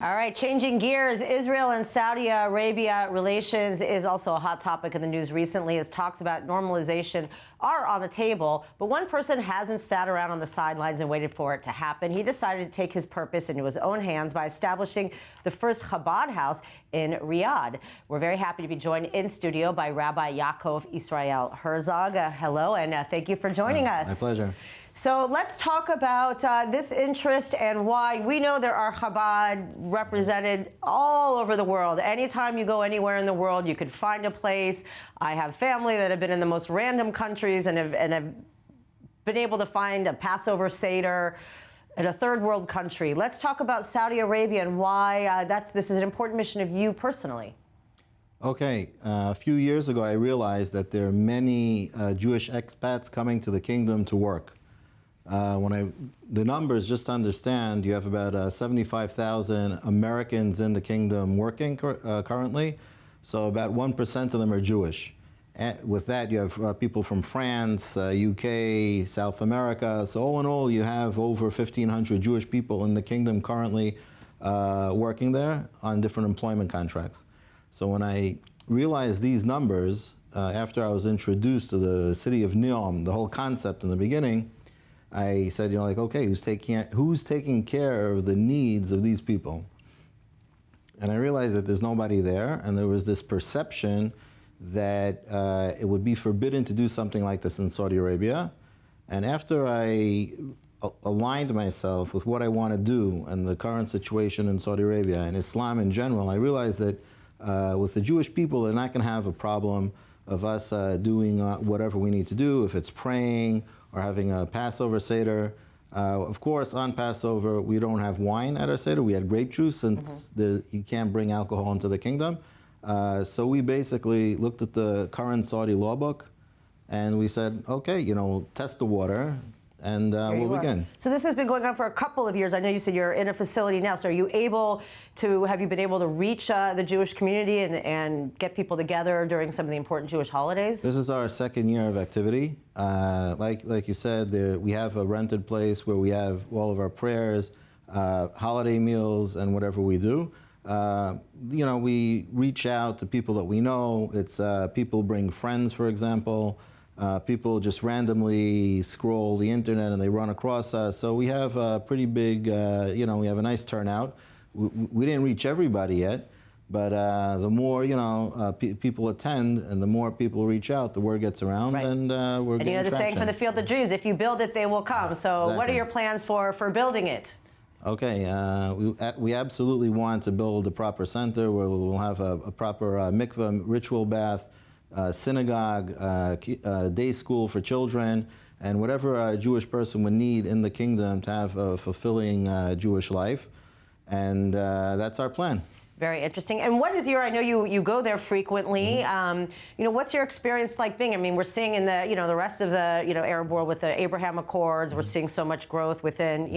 All right, changing gears, Israel and Saudi Arabia relations is also a hot topic in the news recently as talks about normalization are on the table. But one person hasn't sat around on the sidelines and waited for it to happen. He decided to take his purpose into his own hands by establishing the first Chabad house in Riyadh. We're very happy to be joined in studio by Rabbi Yaakov Israel Herzog. Hello, and thank you for joining us. My pleasure. So let's talk about this interest and why. We know there are Chabad represented all over the world. Anytime you go anywhere in the world, you could find a place. I have family that have been in the most random countries and have been able to find a Passover Seder in a third world country. Let's talk about Saudi Arabia and why this is an important mission of you personally. Okay, a few years ago I realized that there are many Jewish expats coming to the kingdom to work. The numbers, just to understand, you have about 75,000 Americans in the kingdom working currently, so about 1% of them are Jewish. With that, you have people from France, UK, South America, so all in all you have over 1,500 Jewish people in the kingdom currently working there on different employment contracts. So when I realized these numbers, after I was introduced to the city of Neom, the whole concept in the beginning, I said, okay, who's taking care of the needs of these people? And I realized that there's nobody there, and there was this perception that it would be forbidden to do something like this in Saudi Arabia. And after I aligned myself with what I want to do and the current situation in Saudi Arabia and Islam in general, I realized that with the Jewish people, they're not going to have a problem of us doing whatever we need to do, if it's praying or having a Passover Seder. Of course, on Passover, we don't have wine at our Seder. We had grape juice, since you can't bring alcohol into the kingdom. So we basically looked at the current Saudi law book, and we said, okay, test the water, and we'll begin. So this has been going on for a couple of years. I know you said you're in a facility now. So have you been able to reach the Jewish community and get people together during some of the important Jewish holidays? This is our second year of activity. Like you said, we have a rented place where we have all of our prayers, holiday meals, and whatever we do. We reach out to people that we know. It's people bring friends, for example. People just randomly scroll the internet and they run across us. So we have a pretty big, we have a nice turnout. We didn't reach everybody yet, but the more, people attend and the more people reach out, the word gets around, right. And we're getting the traction. saying for the Field of Dreams, if you build it, they will come. So exactly. What are your plans for building it? Okay, we absolutely want to build a proper center where we'll have a proper mikveh, ritual bath, synagogue, day school for children, and whatever a Jewish person would need in the kingdom to have a fulfilling Jewish life. And that's our plan. Very interesting. And what is I know you go there frequently. What's your experience like being? I mean, we're seeing in the, the rest of the, Arab world with the Abraham Accords, we're seeing so much growth within,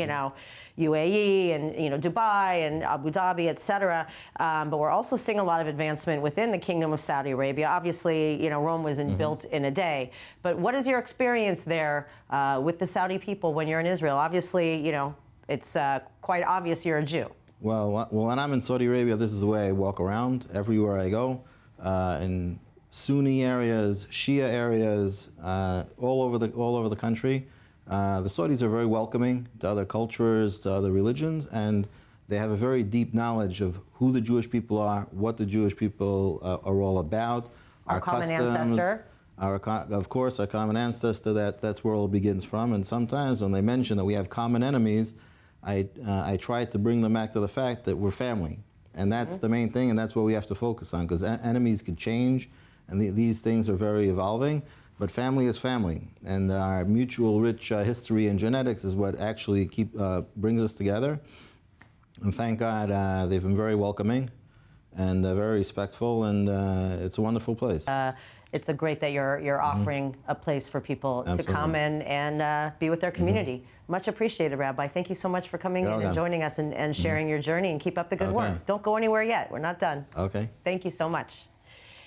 UAE and, Dubai and Abu Dhabi, et cetera. But we're also seeing a lot of advancement within the Kingdom of Saudi Arabia. Obviously, Rome wasn't built in a day. But what is your experience there with the Saudi people when you're in Israel? Obviously, it's quite obvious you're a Jew. Well, when I'm in Saudi Arabia, this is the way I walk around everywhere I go. In Sunni areas, Shia areas, all over the country. The Saudis are very welcoming to other cultures, to other religions, and they have a very deep knowledge of who the Jewish people are, what the Jewish people are all about, our common customs, ancestor. Of course, our common ancestor. That's where it all begins from. And sometimes when they mention that we have common enemies, I try to bring them back to the fact that we're family. And that's the main thing, and that's what we have to focus on, because enemies can change, and these things are very evolving, but family is family. And our mutual rich history and genetics is what actually brings us together. And thank God they've been very welcoming and very respectful, and it's a wonderful place. It's great that you're offering a place for people to come and be with their community. Much appreciated, Rabbi. Thank you so much for coming in and joining us and sharing your journey, and keep up the good work. Don't go anywhere yet. We're not done. Okay. Thank you so much.